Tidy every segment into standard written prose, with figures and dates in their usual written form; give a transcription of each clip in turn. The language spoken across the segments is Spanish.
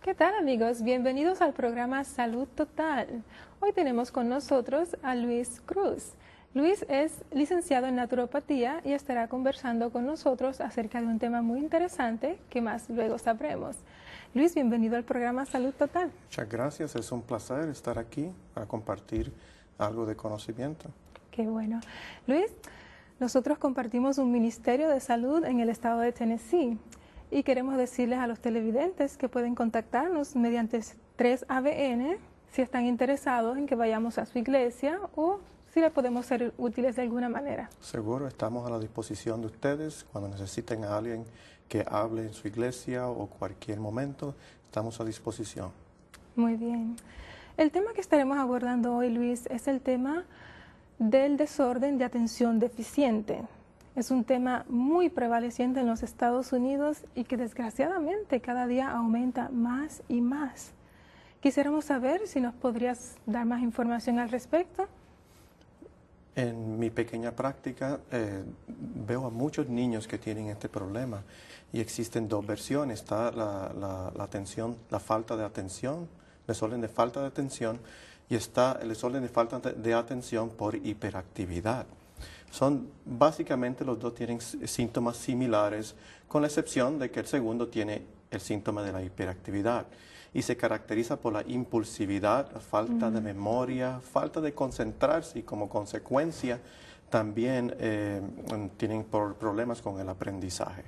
¿Qué tal, amigos? Bienvenidos al programa Salud Total. Hoy tenemos con nosotros a Luis Cruz. Luis es licenciado en naturopatía y estará conversando con nosotros acerca de un tema muy interesante que más luego sabremos. Luis, bienvenido al programa Salud Total. Muchas gracias, es un placer estar aquí para compartir algo de conocimiento. Qué bueno. Luis, nosotros compartimos un ministerio de salud en el estado de Tennessee y queremos decirles a los televidentes que pueden contactarnos mediante 3ABN si están interesados en que vayamos a su iglesia o si le podemos ser útiles de alguna manera. Seguro, estamos a la disposición de ustedes cuando necesiten a alguien que hable en su iglesia o cualquier momento, estamos a disposición. Muy bien. El tema que estaremos abordando hoy, Luis, es el tema del desorden de atención deficiente. Es un tema muy prevaleciente en los Estados Unidos y que desgraciadamente cada día aumenta más y más. Quisiéramos saber si nos podrías dar más información al respecto. En mi pequeña práctica veo a muchos niños que tienen este problema y existen dos versiones. Está la falta de atención, desorden de falta de atención, y está el desorden de falta de atención por hiperactividad. Básicamente los dos tienen síntomas similares, con la excepción de que el segundo tiene el síntoma de la hiperactividad y se caracteriza por la impulsividad, la falta de memoria, falta de concentrarse y como consecuencia también tienen problemas con el aprendizaje.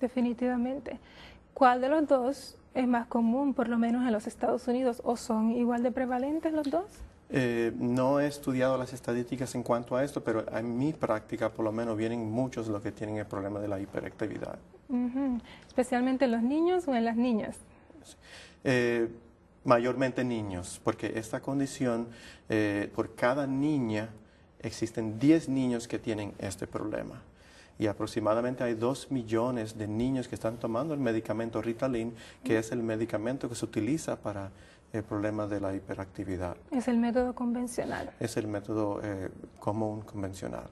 Definitivamente. ¿Cuál de los dos es más común, por lo menos en los Estados Unidos, o son igual de prevalentes los dos? No he estudiado las estadísticas en cuanto a esto, pero en mi práctica por lo menos vienen muchos los que tienen el problema de la hiperactividad. ¿Especialmente en los niños o en las niñas? Mayormente niños, porque esta condición, por cada niña existen 10 niños que tienen este problema. Y aproximadamente hay 2 millones de niños que están tomando el medicamento Ritalin, que es el medicamento que se utiliza para el problema de la hiperactividad. Es el método convencional. Es el método común, convencional.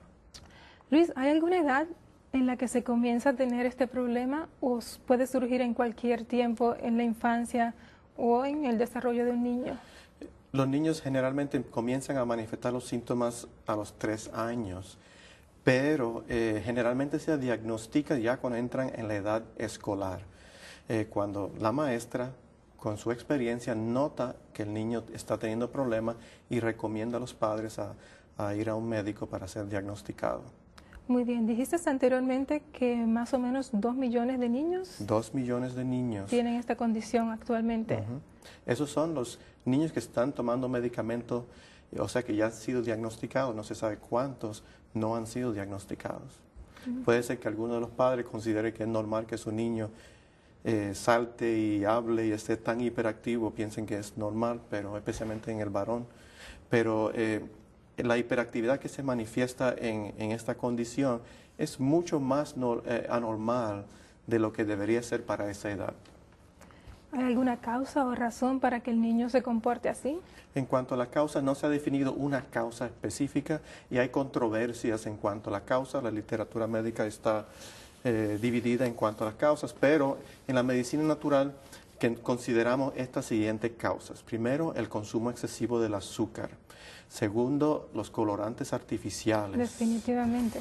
Luis, ¿hay alguna edad en la que se comienza a tener este problema o puede surgir en cualquier tiempo en la infancia o en el desarrollo de un niño? Los niños generalmente comienzan a manifestar los síntomas a los 3 años, pero generalmente se diagnostica ya cuando entran en la edad escolar, cuando la maestra, con su experiencia, nota que el niño está teniendo problemas y recomienda a los padres a ir a un médico para ser diagnosticado. Muy bien, dijiste anteriormente que más o menos 2 millones de niños 2 millones de niños tienen esta condición actualmente. Esos son los niños que están tomando medicamentos, o sea que ya han sido diagnosticados, no se sabe cuántos no han sido diagnosticados. Puede ser que alguno de los padres considere que es normal que su niño salte y hable y esté tan hiperactivo, piensen que es normal, pero especialmente en el varón. Pero la hiperactividad que se manifiesta en esta condición es mucho más anormal de lo que debería ser para esa edad. ¿Hay alguna causa o razón para que el niño se comporte así? En cuanto a la causa, no se ha definido una causa específica y hay controversias en cuanto a la causa. La literatura médica está dividida en cuanto a las causas, pero en la medicina natural consideramos estas siguientes causas. Primero, el consumo excesivo del azúcar. Segundo, los colorantes artificiales. Definitivamente.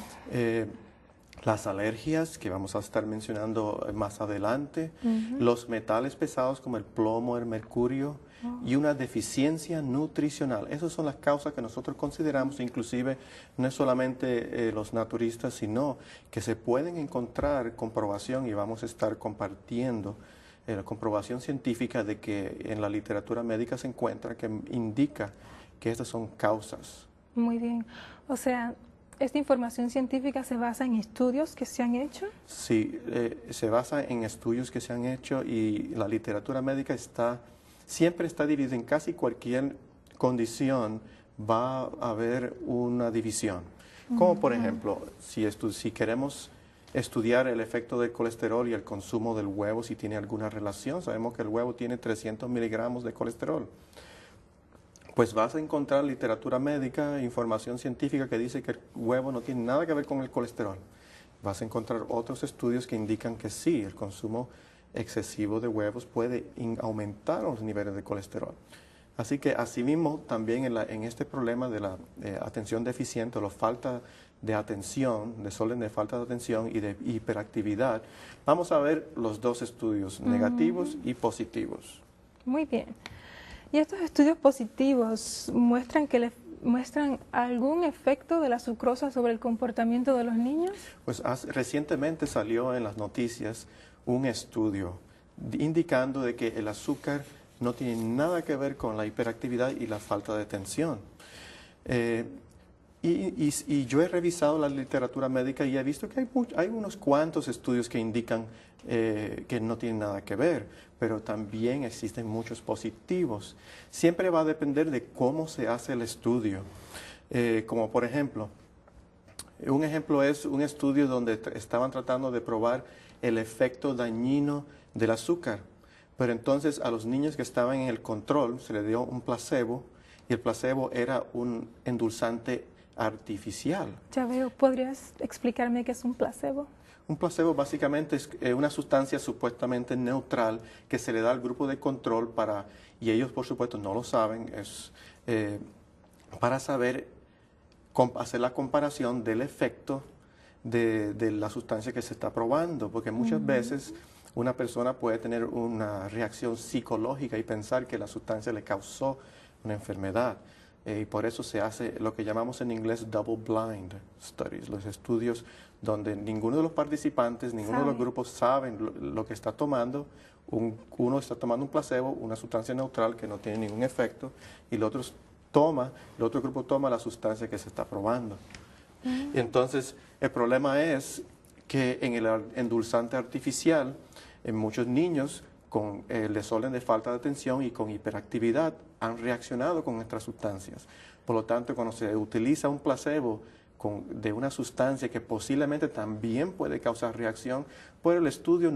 Las alergias, que vamos a estar mencionando más adelante, los metales pesados como el plomo, el mercurio, y una deficiencia nutricional. Esas son las causas que nosotros consideramos, inclusive no es solamente los naturistas, sino que se pueden encontrar comprobación, y vamos a estar compartiendo la comprobación científica de que en la literatura médica se encuentra, que indica que estas son causas. Muy bien. O sea, ¿esta información científica se basa en estudios que se han hecho? Sí, se basa en estudios que se han hecho y la literatura médica siempre está dividida. En casi cualquier condición va a haber una división. Como por ejemplo, si queremos estudiar el efecto del colesterol y el consumo del huevo, si tiene alguna relación, sabemos que el huevo tiene 300 miligramos de colesterol. Pues vas a encontrar literatura médica, información científica que dice que el huevo no tiene nada que ver con el colesterol. Vas a encontrar otros estudios que indican que sí, el consumo excesivo de huevos puede aumentar los niveles de colesterol. Así que asimismo también en este problema de la atención deficiente o la falta de atención, desorden de falta de atención y de hiperactividad, vamos a ver los dos estudios, negativos y positivos. Muy bien. ¿Y estos estudios positivos muestran algún efecto de la sucrosa sobre el comportamiento de los niños? Pues recientemente salió en las noticias un estudio indicando de que el azúcar no tiene nada que ver con la hiperactividad y la falta de atención. Y yo he revisado la literatura médica y he visto que hay unos cuantos estudios que indican que no tienen nada que ver, pero también existen muchos positivos. Siempre va a depender de cómo se hace el estudio. Como por ejemplo, un ejemplo es un estudio donde estaban tratando de probar el efecto dañino del azúcar. Pero entonces a los niños que estaban en el control se les dio un placebo y el placebo era un endulzante artificial. Ya veo, ¿podrías explicarme qué es un placebo? Un placebo básicamente es una sustancia supuestamente neutral que se le da al grupo de control y ellos por supuesto no lo saben, es para saber, hacer la comparación del efecto de la sustancia que se está probando, porque muchas veces una persona puede tener una reacción psicológica y pensar que la sustancia le causó una enfermedad. Y por eso se hace lo que llamamos en inglés double blind studies, los estudios donde ninguno de los participantes, ninguno de los grupos saben lo que está tomando. Uno está tomando un placebo, una sustancia neutral que no tiene ningún efecto, y el otro grupo toma la sustancia que se está probando. Y entonces, el problema es que en el endulzante artificial, en muchos niños con el desorden de falta de atención y con hiperactividad han reaccionado con estas sustancias. Por lo tanto, cuando se utiliza un placebo de una sustancia que posiblemente también puede causar reacción, pues el estudio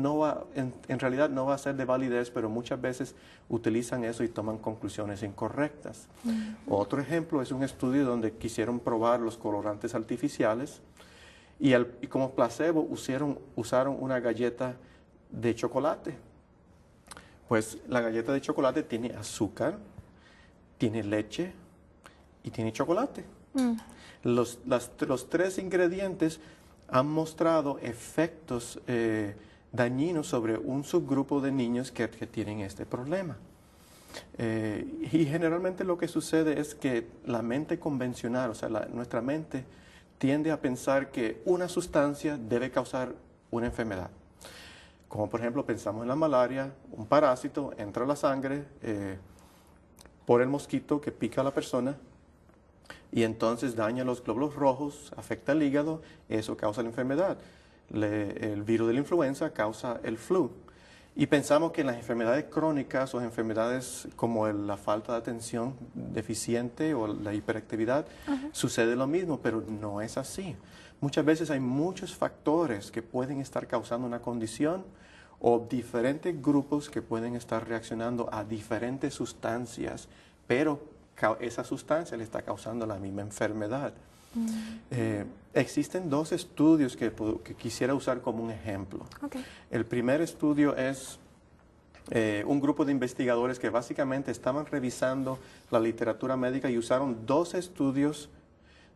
en realidad no va a ser de validez, pero muchas veces utilizan eso y toman conclusiones incorrectas. Otro ejemplo es un estudio donde quisieron probar los colorantes artificiales y como placebo usaron una galleta de chocolate. Pues la galleta de chocolate tiene azúcar, tiene leche y tiene chocolate. Los tres ingredientes han mostrado efectos dañinos sobre un subgrupo de niños que tienen este problema. Y generalmente lo que sucede es que la mente convencional, o sea, nuestra mente tiende a pensar que una sustancia debe causar una enfermedad. Como por ejemplo pensamos en la malaria, un parásito entra a la sangre por el mosquito que pica a la persona y entonces daña los glóbulos rojos, afecta el hígado, eso causa la enfermedad. El virus de la influenza causa el flu. Y pensamos que en las enfermedades crónicas o enfermedades como la falta de atención deficiente o la hiperactividad, sucede lo mismo, pero no es así. Muchas veces hay muchos factores que pueden estar causando una condición o diferentes grupos que pueden estar reaccionando a diferentes sustancias, pero esa sustancia le está causando la misma enfermedad. Existen dos estudios que quisiera usar como un ejemplo. El primer estudio es un grupo de investigadores que básicamente estaban revisando la literatura médica y usaron dos estudios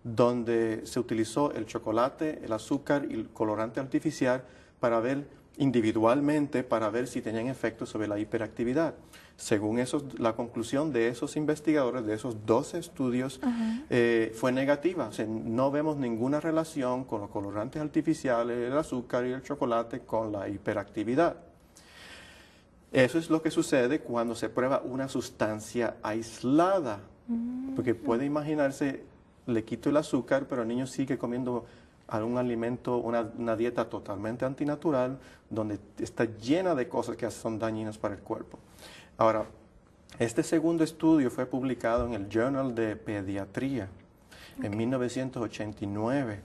donde se utilizó el chocolate, el azúcar y el colorante artificial para ver individualmente, para ver si tenían efectos sobre la hiperactividad. Según la conclusión de esos investigadores, de esos dos estudios, fue negativa. O sea, no vemos ninguna relación con los colorantes artificiales, el azúcar y el chocolate con la hiperactividad. Eso es lo que sucede cuando se prueba una sustancia aislada, porque puede imaginarse, le quito el azúcar, pero el niño sigue comiendo algún alimento, una dieta totalmente antinatural, donde está llena de cosas que son dañinas para el cuerpo. Ahora, este segundo estudio fue publicado en el Journal de Pediatría en 1989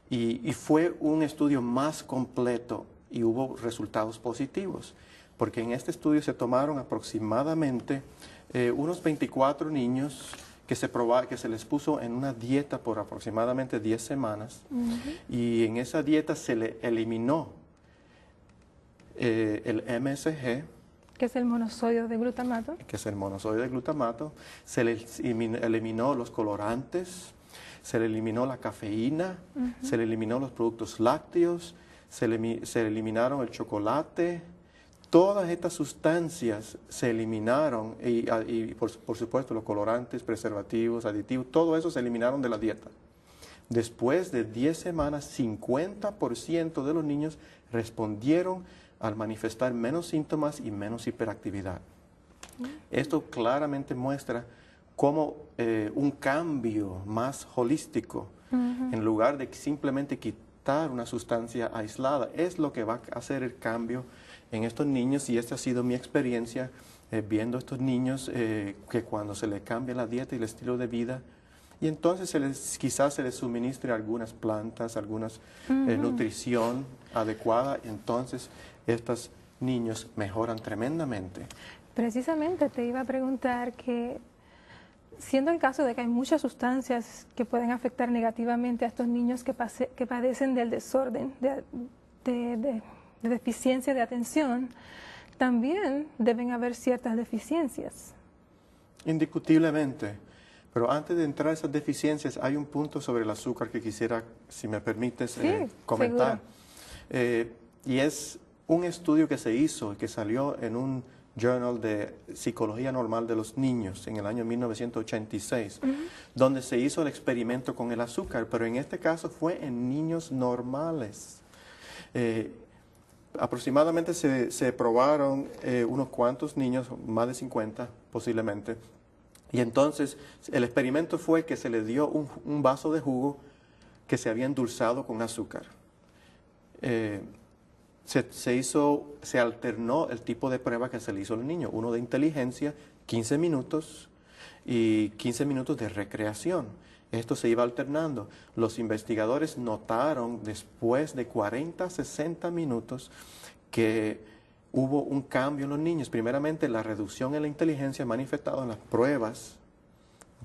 y fue un estudio más completo y hubo resultados positivos, porque en este estudio se tomaron aproximadamente unos 24 niños que se les puso en una dieta por aproximadamente 10 semanas y en esa dieta se le eliminó el MSG, que es el monosodio de glutamato. que es el monosodio de glutamato, se le eliminó los colorantes, se le eliminó la cafeína, se le eliminó los productos lácteos, se le eliminaron el chocolate. Todas estas sustancias se eliminaron y por supuesto los colorantes, preservativos, aditivos, todo eso se eliminaron de la dieta. Después de 10 semanas, 50% de los niños respondieron al manifestar menos síntomas y menos hiperactividad. Esto claramente muestra cómo un cambio más holístico, en lugar de simplemente quitar una sustancia aislada, es lo que va a hacer el cambio en estos niños. Y esta ha sido mi experiencia viendo a estos niños que cuando se les cambia la dieta y el estilo de vida, y entonces quizás se les suministre algunas plantas, algunas nutrición adecuada, entonces estos niños mejoran tremendamente. Precisamente te iba a preguntar que, siendo el caso de que hay muchas sustancias que pueden afectar negativamente a estos niños que padecen del desorden, de deficiencia de atención, también deben haber ciertas deficiencias. Indiscutiblemente. Pero antes de entrar a esas deficiencias, hay un punto sobre el azúcar que quisiera, si me permites, comentar. Y es un estudio que se hizo y que salió en un Journal de Psicología Normal de los Niños en el año 1986, donde se hizo el experimento con el azúcar, pero en este caso fue en niños normales. Aproximadamente se probaron unos cuantos niños, más de 50 posiblemente, y entonces el experimento fue que se le dio un vaso de jugo que se había endulzado con azúcar. Se alternó el tipo de prueba que se le hizo al niño, uno de inteligencia, 15 minutos, y 15 minutos de recreación. Esto se iba alternando. Los investigadores notaron después de 40, 60 minutos que hubo un cambio en los niños. Primeramente, la reducción en la inteligencia manifestada en las pruebas,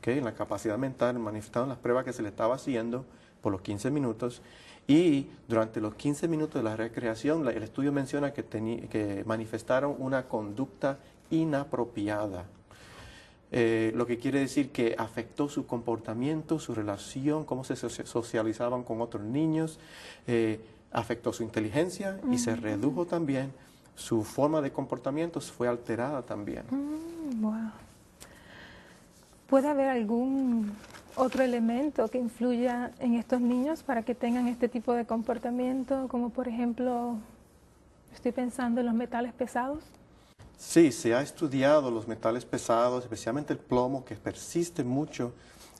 en la capacidad mental, manifestada en las pruebas que se le estaba haciendo por los 15 minutos. Y durante los 15 minutos de la recreación, el estudio menciona que manifestaron una conducta inapropiada. Lo que quiere decir que afectó su comportamiento, su relación, cómo se socializaban con otros niños, afectó su inteligencia y se redujo también. Su forma de comportamiento fue alterada también. Wow. ¿Puede haber algún otro elemento que influya en estos niños para que tengan este tipo de comportamiento? Como por ejemplo, estoy pensando en los metales pesados. Sí, se ha estudiado los metales pesados, especialmente el plomo, que persiste mucho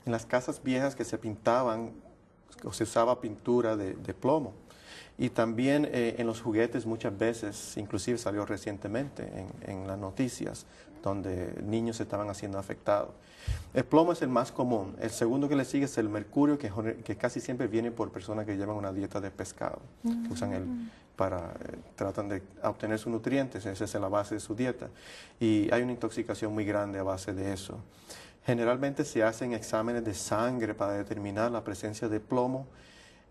en las casas viejas que se pintaban o se usaba pintura de plomo. Y también en los juguetes muchas veces, inclusive salió recientemente en las noticias, donde niños estaban siendo afectados. El plomo es el más común. El segundo que le sigue es el mercurio, que casi siempre viene por personas que llevan una dieta de pescado. Que usan tratan de obtener sus nutrientes, esa es la base de su dieta. Y hay una intoxicación muy grande a base de eso. Generalmente se hacen exámenes de sangre para determinar la presencia de plomo.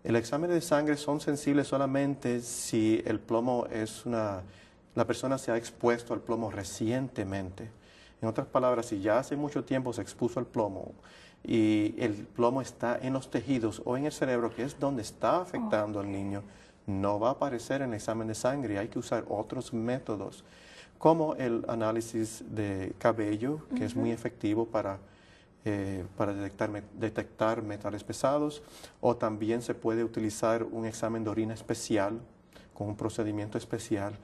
El examen de sangre son sensibles solamente si el plomo la persona se ha expuesto al plomo recientemente. En otras palabras, si ya hace mucho tiempo se expuso al plomo y el plomo está en los tejidos o en el cerebro, que es donde está afectando al niño, no va a aparecer en el examen de sangre. Hay que usar otros métodos, como el análisis de cabello, que es muy efectivo para detectar metales pesados, o también se puede utilizar un examen de orina especial, con un procedimiento especial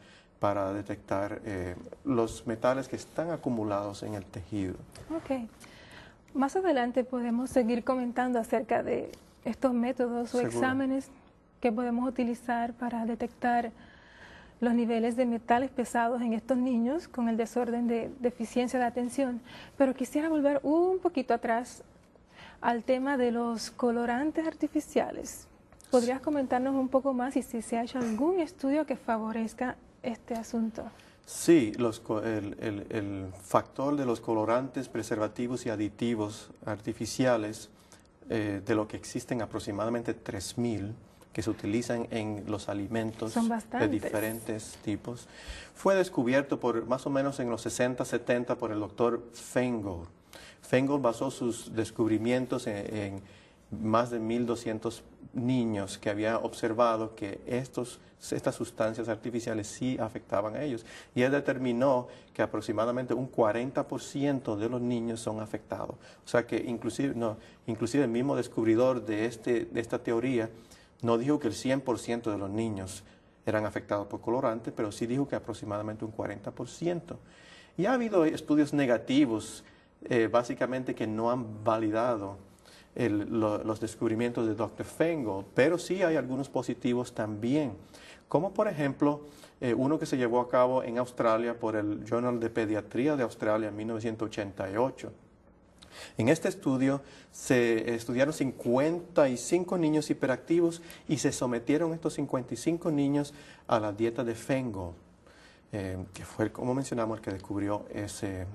para detectar los metales que están acumulados en el tejido. Ok. Más adelante podemos seguir comentando acerca de estos métodos o exámenes que podemos utilizar para detectar los niveles de metales pesados en estos niños con el desorden de deficiencia de atención. Pero quisiera volver un poquito atrás al tema de los colorantes artificiales. ¿Podrías comentarnos un poco más y si se ha hecho algún estudio que favorezca este asunto? Sí, el factor de los colorantes, preservativos y aditivos artificiales, de lo que existen aproximadamente 3.000, que se utilizan en los alimentos Son de bastantes. diferentes tipos. Fue descubierto por más o menos en los 60, 70 por el doctor Feingold. Feingold basó sus descubrimientos en más de 1.200 niños que había observado que estas sustancias artificiales sí afectaban a ellos. Y él determinó que aproximadamente un 40% de los niños son afectados. O sea que inclusive el mismo descubridor de esta teoría no dijo que el 100% de los niños eran afectados por colorante, pero sí dijo que aproximadamente un 40%. Y ha habido estudios negativos, básicamente que no han validado los descubrimientos de Dr. Feingold, pero sí hay algunos positivos también, como por ejemplo uno que se llevó a cabo en Australia por el Journal de Pediatría de Australia en 1988. En este estudio se estudiaron 55 niños hiperactivos y se sometieron estos 55 niños a la dieta de Feingold, que fue, como mencionamos, el que descubrió ese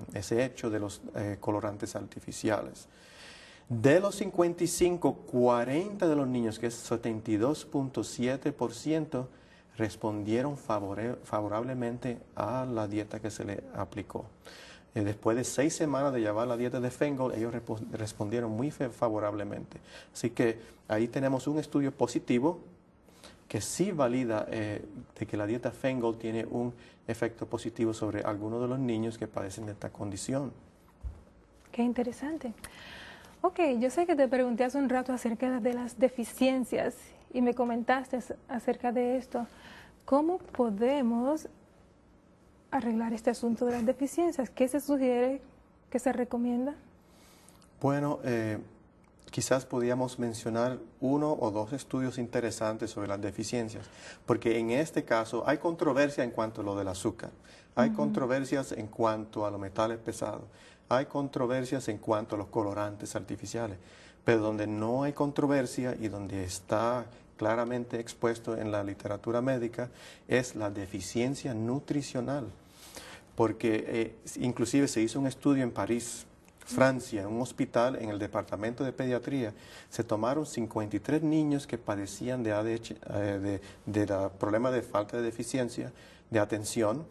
hecho de los colorantes artificiales. De los 55, 40 de los niños, que es 72.7%, respondieron favorablemente a la dieta que se le aplicó. Después de 6 semanas de llevar la dieta de Feingold, ellos respondieron muy favorablemente. Así que ahí tenemos un estudio positivo que sí valida de que la dieta Feingold tiene un efecto positivo sobre algunos de los niños que padecen de esta condición. Qué interesante. Ok, yo sé que te pregunté hace un rato acerca de las deficiencias y me comentaste acerca de esto. ¿Cómo podemos arreglar este asunto de las deficiencias? ¿Qué se sugiere, qué se recomienda? Bueno, quizás podríamos mencionar 1 o 2 estudios interesantes sobre las deficiencias, porque en este caso hay controversia en cuanto a lo del azúcar, hay controversias en cuanto a los metales pesados, hay controversias en cuanto a los colorantes artificiales, pero donde no hay controversia y donde está claramente expuesto en la literatura médica es la deficiencia nutricional, porque inclusive se hizo un estudio en París, Francia, en un hospital en el departamento de pediatría. Se tomaron 53 niños que padecían de ADH, problema de falta de deficiencia de atención,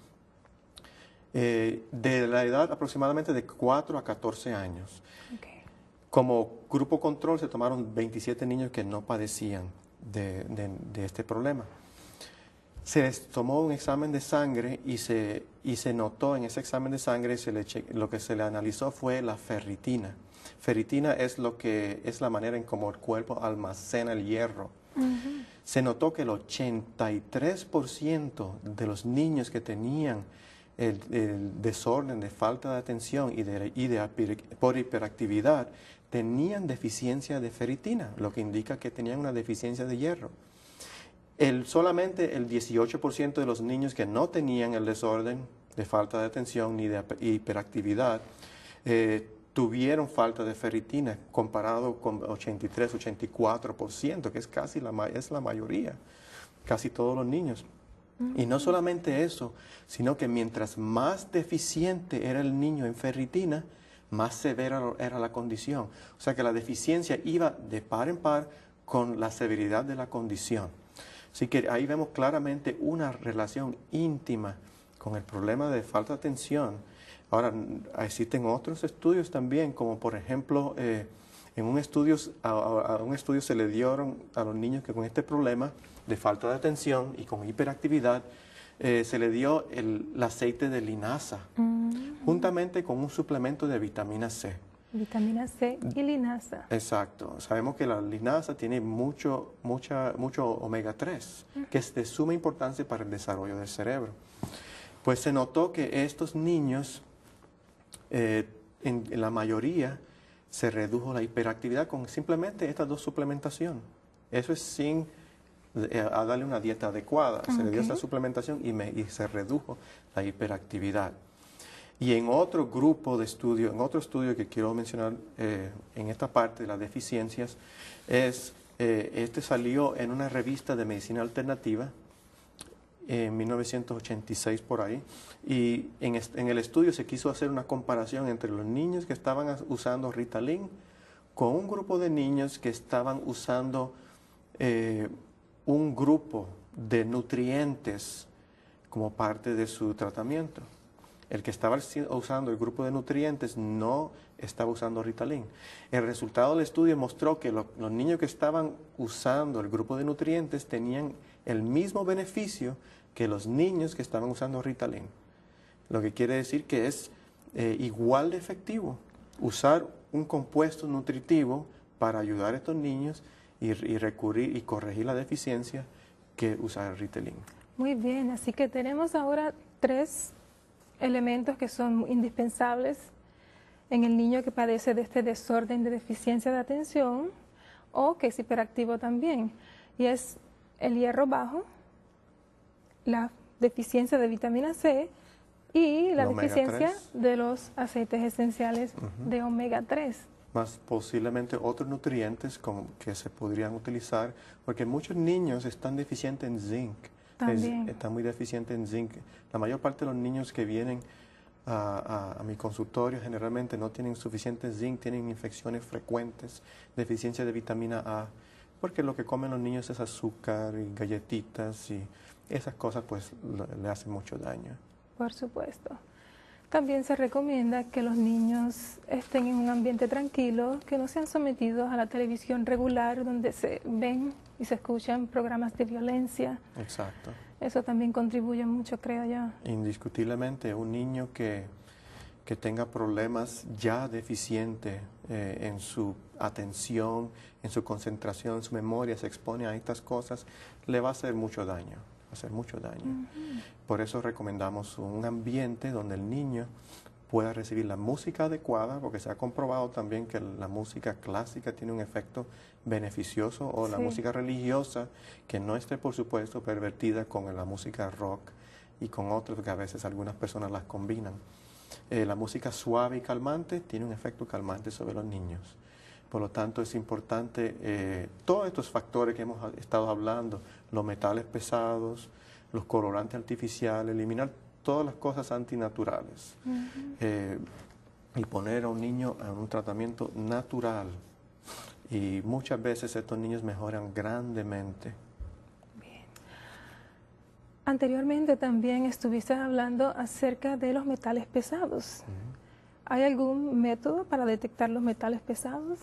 de la edad aproximadamente de 4 a 14 años. Okay. Como grupo control se tomaron 27 niños que no padecían de este problema. Se les tomó un examen de sangre y se notó en ese examen de sangre, lo que se le analizó fue la ferritina. Ferritina es la manera en cómo el cuerpo almacena el hierro. Se notó que el 83% de los niños que tenían el desorden de falta de atención por hiperactividad tenían deficiencia de ferritina, lo que indica que tenían una deficiencia de hierro. Solamente el 18% de los niños que no tenían el desorden de falta de atención ni de hiperactividad tuvieron falta de ferritina, comparado con 83-84%, que es casi la mayoría, casi todos los niños. Y no solamente eso, sino que mientras más deficiente era el niño en ferritina, más severa era la condición. O sea que la deficiencia iba de par en par con la severidad de la condición. Así que ahí vemos claramente una relación íntima con el problema de falta de atención. Ahora, existen otros estudios también, como por ejemplo, en un estudio se le dieron a los niños que con este problema de falta de atención y con hiperactividad, se le dio el aceite de linaza, juntamente con un suplemento de vitamina C. Vitamina C y linaza. Exacto. Sabemos que la linaza tiene mucho omega 3, que es de suma importancia para el desarrollo del cerebro. Pues se notó que estos niños, en la mayoría, se redujo la hiperactividad con simplemente estas 2 suplementaciones. Eso es sin darle una dieta adecuada. Se le dio esta suplementación y se redujo la hiperactividad. Y en otro grupo de estudio, en otro estudio que quiero mencionar en esta parte de las deficiencias, este salió en una revista de medicina alternativa en 1986 por ahí, y en el estudio se quiso hacer una comparación entre los niños que estaban usando Ritalin con un grupo de niños que estaban usando un grupo de nutrientes como parte de su tratamiento. El que estaba usando el grupo de nutrientes no estaba usando Ritalin. El resultado del estudio mostró que los niños que estaban usando el grupo de nutrientes tenían el mismo beneficio que los niños que estaban usando Ritalin. Lo que quiere decir que es igual de efectivo usar un compuesto nutritivo para ayudar a estos niños y recurrir y corregir la deficiencia que usar el Ritalin. Muy bien, así que tenemos ahora 3 elementos que son indispensables en el niño que padece de este desorden de deficiencia de atención o que es hiperactivo también. Y es el hierro bajo, la deficiencia de vitamina C y la deficiencia de los aceites esenciales de omega 3. Más posiblemente otros nutrientes que se podrían utilizar, porque muchos niños están deficientes en zinc. Están muy deficientes en zinc. La mayor parte de los niños que vienen a mi consultorio generalmente no tienen suficiente zinc, tienen infecciones frecuentes, deficiencia de vitamina A, porque lo que comen los niños es azúcar y galletitas y esas cosas pues le hacen mucho daño. Por supuesto. También se recomienda que los niños estén en un ambiente tranquilo, que no sean sometidos a la televisión regular donde se ven y se escuchan programas de violencia. Exacto. Eso también contribuye mucho, creo yo. Indiscutiblemente, un niño que tenga problemas ya deficiente en su atención, en su concentración, en su memoria, se expone a estas cosas, le va a hacer mucho daño. Por eso recomendamos un ambiente donde el niño pueda recibir la música adecuada, porque se ha comprobado también que la música clásica tiene un efecto beneficioso, o la música religiosa, que no esté, por supuesto, pervertida con la música rock y con otros, que a veces algunas personas las combinan. La música suave y calmante tiene un efecto calmante sobre los niños. Por lo tanto, es importante todos estos factores que hemos estado hablando, los metales pesados, los colorantes artificiales, eliminar todas las cosas antinaturales y poner a un niño en un tratamiento natural. Y muchas veces estos niños mejoran grandemente. Bien. Anteriormente también estuviste hablando acerca de los metales pesados. ¿Hay algún método para detectar los metales pesados?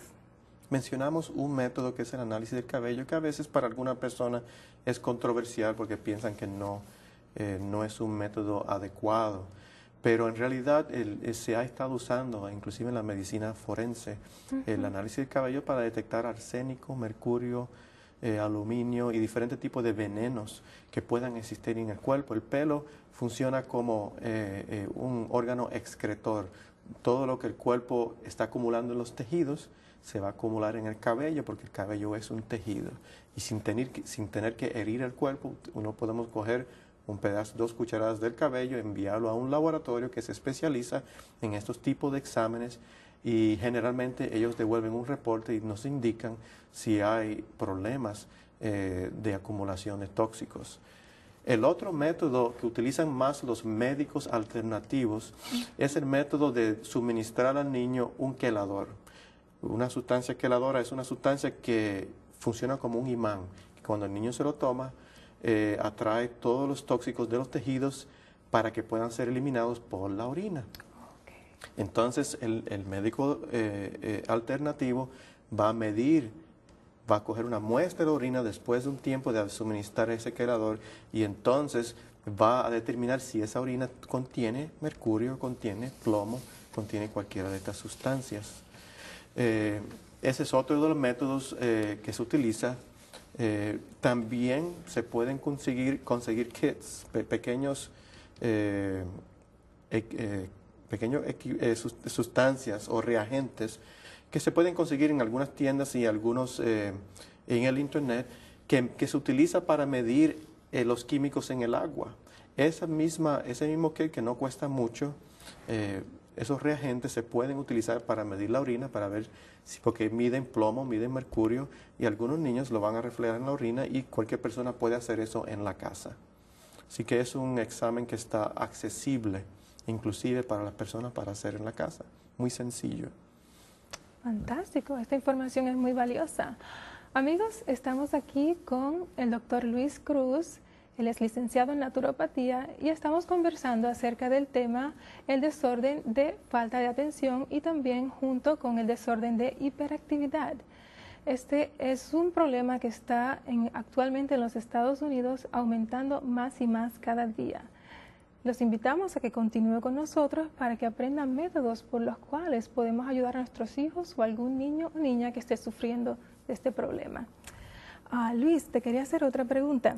Mencionamos un método que es el análisis del cabello, que a veces para alguna persona es controversial porque piensan que no es un método adecuado. Pero en realidad se ha estado usando, inclusive en la medicina forense, el análisis del cabello para detectar arsénico, mercurio, aluminio y diferentes tipos de venenos que puedan existir en el cuerpo. El pelo funciona como un órgano excretor. Todo lo que el cuerpo está acumulando en los tejidos se va a acumular en el cabello, porque el cabello es un tejido. Y sin tener que herir el cuerpo, uno podemos coger un pedazo, 2 cucharadas del cabello, enviarlo a un laboratorio que se especializa en estos tipos de exámenes, y generalmente ellos devuelven un reporte y nos indican si hay problemas de acumulación de tóxicos. El otro método que utilizan más los médicos alternativos es el método de suministrar al niño un quelador. Una sustancia queladora es una sustancia que funciona como un imán. Cuando el niño se lo toma, atrae todos los tóxicos de los tejidos para que puedan ser eliminados por la orina. Entonces, el médico alternativo va a medir, va a coger una muestra de orina después de un tiempo de suministrar ese quelador, y entonces va a determinar si esa orina contiene mercurio, contiene plomo, contiene cualquiera de estas sustancias. Ese es otro de los métodos que se utiliza. También se pueden conseguir kits, pequeños sustancias o reagentes que se pueden conseguir en algunas tiendas y algunos en el internet, que se utiliza para medir los químicos en el agua. Ese mismo kit, que no cuesta mucho, esos reagentes se pueden utilizar para medir la orina, para ver porque miden plomo, miden mercurio, y algunos niños lo van a reflejar en la orina, y cualquier persona puede hacer eso en la casa. Así que es un examen que está accesible, inclusive para las personas, para hacer en la casa. Muy sencillo. Fantástico, esta información es muy valiosa. Amigos, estamos aquí con el doctor Luis Cruz. Él es licenciado en naturopatía y estamos conversando acerca del tema el desorden de falta de atención y también junto con el desorden de hiperactividad. Este es un problema que está actualmente en los Estados Unidos aumentando más y más cada día. Los invitamos a que continúe con nosotros para que aprendan métodos por los cuales podemos ayudar a nuestros hijos o algún niño o niña que esté sufriendo de este problema. Luis, te quería hacer otra pregunta.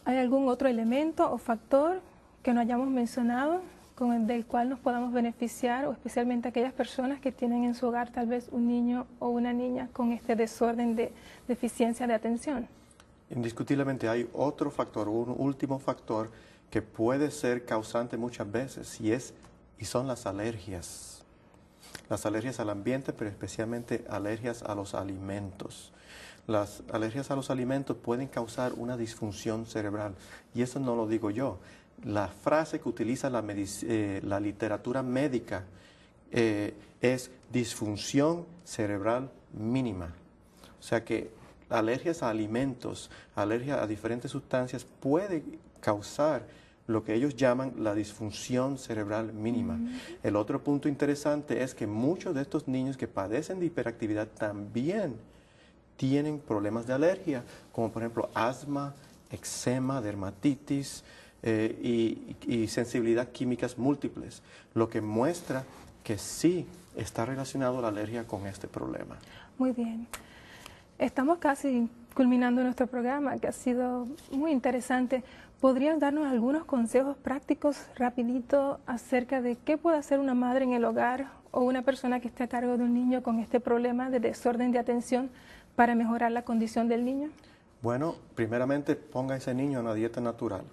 ¿Hay algún otro elemento o factor que no hayamos mencionado del cual nos podamos beneficiar, o especialmente aquellas personas que tienen en su hogar tal vez un niño o una niña con este desorden de deficiencia de atención? Indiscutiblemente hay otro factor, un último factor que puede ser causante muchas veces y son las alergias. Las alergias al ambiente, pero especialmente alergias a los alimentos. Las alergias a los alimentos pueden causar una disfunción cerebral y eso no lo digo yo. La frase que utiliza la literatura médica es disfunción cerebral mínima. O sea que alergias a alimentos, alergia a diferentes sustancias puede causar lo que ellos llaman la disfunción cerebral mínima. El otro punto interesante es que muchos de estos niños que padecen de hiperactividad también tienen problemas de alergia, como por ejemplo asma, eczema, dermatitis y sensibilidad químicas múltiples, lo que muestra que sí está relacionado la alergia con este problema. Muy bien. Estamos casi culminando nuestro programa, que ha sido muy interesante. ¿Podrías darnos algunos consejos prácticos rapidito acerca de qué puede hacer una madre en el hogar o una persona que esté a cargo de un niño con este problema de desorden de atención para mejorar la condición del niño? Bueno, primeramente ponga a ese niño en una dieta natural.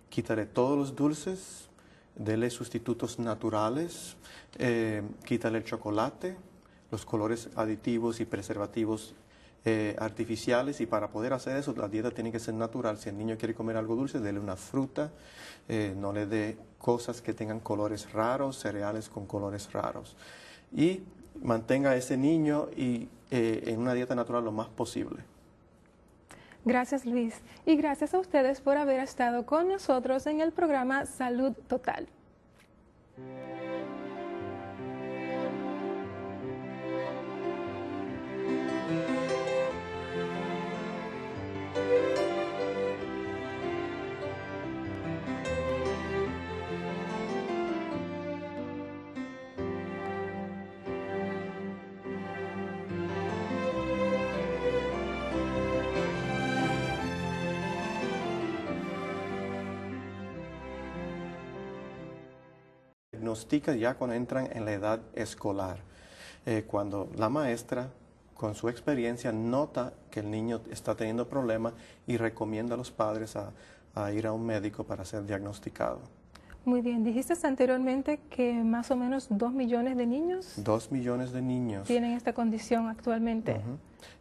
Quítale todos los dulces, dele sustitutos naturales, quítale el chocolate, los colores aditivos y preservativos artificiales, y para poder hacer eso la dieta tiene que ser natural. Si el niño quiere comer algo dulce, dele una fruta, no le dé cosas que tengan colores raros, cereales con colores raros, y mantenga a ese niño en una dieta natural lo más posible. Gracias, Luis, y gracias a ustedes por haber estado con nosotros en el programa Salud Total. Diagnostica ya cuando entran en la edad escolar, cuando la maestra con su experiencia nota que el niño está teniendo problemas y recomienda a los padres a ir a un médico para ser diagnosticado. Muy bien, dijiste anteriormente que más o menos 2 millones de niños 2 millones de niños tienen esta condición actualmente.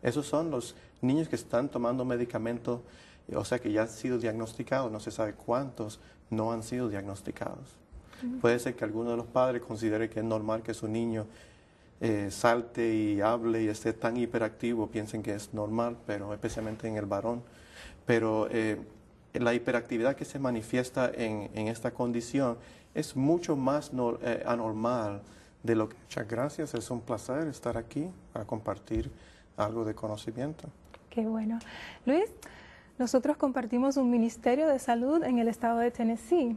Esos son los niños que están tomando medicamentos, o sea que ya han sido diagnosticados, no se sabe cuántos no han sido diagnosticados. Puede ser que alguno de los padres considere que es normal que su niño salte y hable y esté tan hiperactivo, piensen que es normal, pero especialmente en el varón. Pero la hiperactividad que se manifiesta en esta condición es mucho más anormal de lo que... Muchas gracias, es un placer estar aquí para compartir algo de conocimiento. Qué bueno. Luis, nosotros compartimos un ministerio de salud en el estado de Tennessee.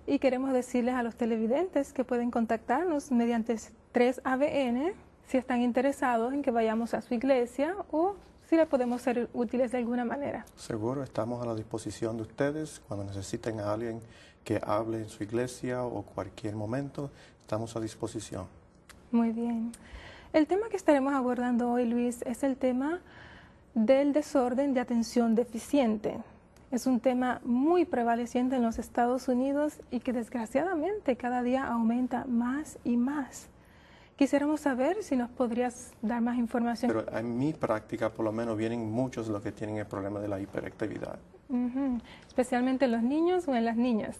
Y queremos decirles a los televidentes que pueden contactarnos mediante 3ABN si están interesados en que vayamos a su iglesia o si le podemos ser útiles de alguna manera. Seguro, estamos a la disposición de ustedes cuando necesiten a alguien que hable en su iglesia o cualquier momento, estamos a disposición. Muy bien. El tema que estaremos abordando hoy, Luis, es el tema del desorden de atención deficiente. Es un tema muy prevaleciente en los Estados Unidos y que desgraciadamente cada día aumenta más y más. Quisiéramos saber si nos podrías dar más información. Pero en mi práctica, por lo menos, vienen muchos los que tienen el problema de la hiperactividad. ¿Especialmente en los niños o en las niñas?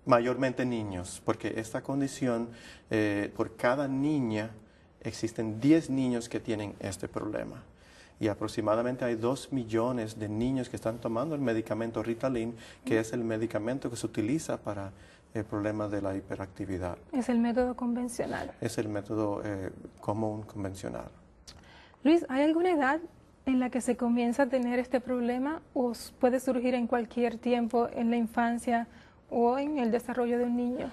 Mayormente niños, porque esta condición, por cada niña existen 10 niños que tienen este problema. Y aproximadamente hay 2 millones de niños que están tomando el medicamento Ritalin, que es el medicamento que se utiliza para el problema de la hiperactividad. Es el método convencional. Es el método común, convencional. Luis, ¿hay alguna edad en la que se comienza a tener este problema o puede surgir en cualquier tiempo en la infancia o en el desarrollo de un niño?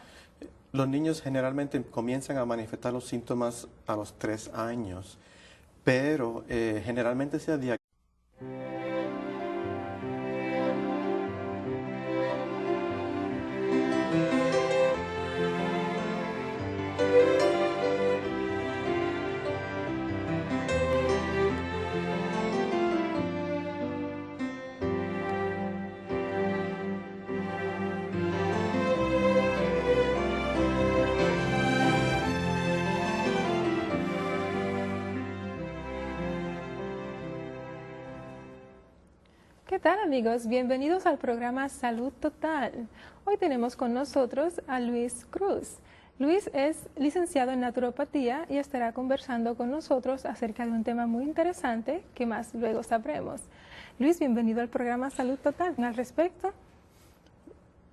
Los niños generalmente comienzan a manifestar los síntomas a los 3 años, pero generalmente se diagnostica. ¿Qué tal, amigos? Bienvenidos al programa Salud Total. Hoy tenemos con nosotros a Luis Cruz. Luis es licenciado en naturopatía y estará conversando con nosotros acerca de un tema muy interesante que más luego sabremos. Luis, bienvenido al programa Salud Total. Al respecto.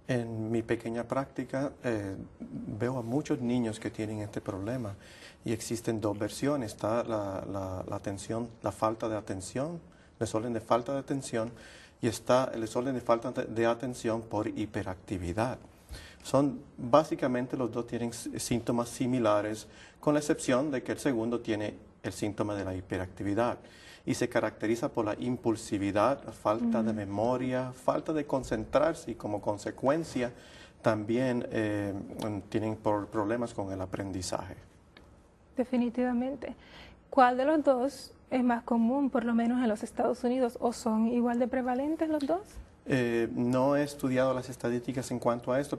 En mi pequeña práctica veo a muchos niños que tienen este problema y existen 2 versiones. Está la falta de atención, el desorden de falta de atención, y está el desorden de falta de atención por hiperactividad. Básicamente los dos tienen síntomas similares, con la excepción de que el segundo tiene el síntoma de la hiperactividad y se caracteriza por la impulsividad, la falta de memoria, falta de concentrarse, y como consecuencia también tienen problemas con el aprendizaje. Definitivamente. ¿Cuál de los dos es más común, por lo menos en los Estados Unidos, o son igual de prevalentes los dos? No he estudiado las estadísticas en cuanto a esto,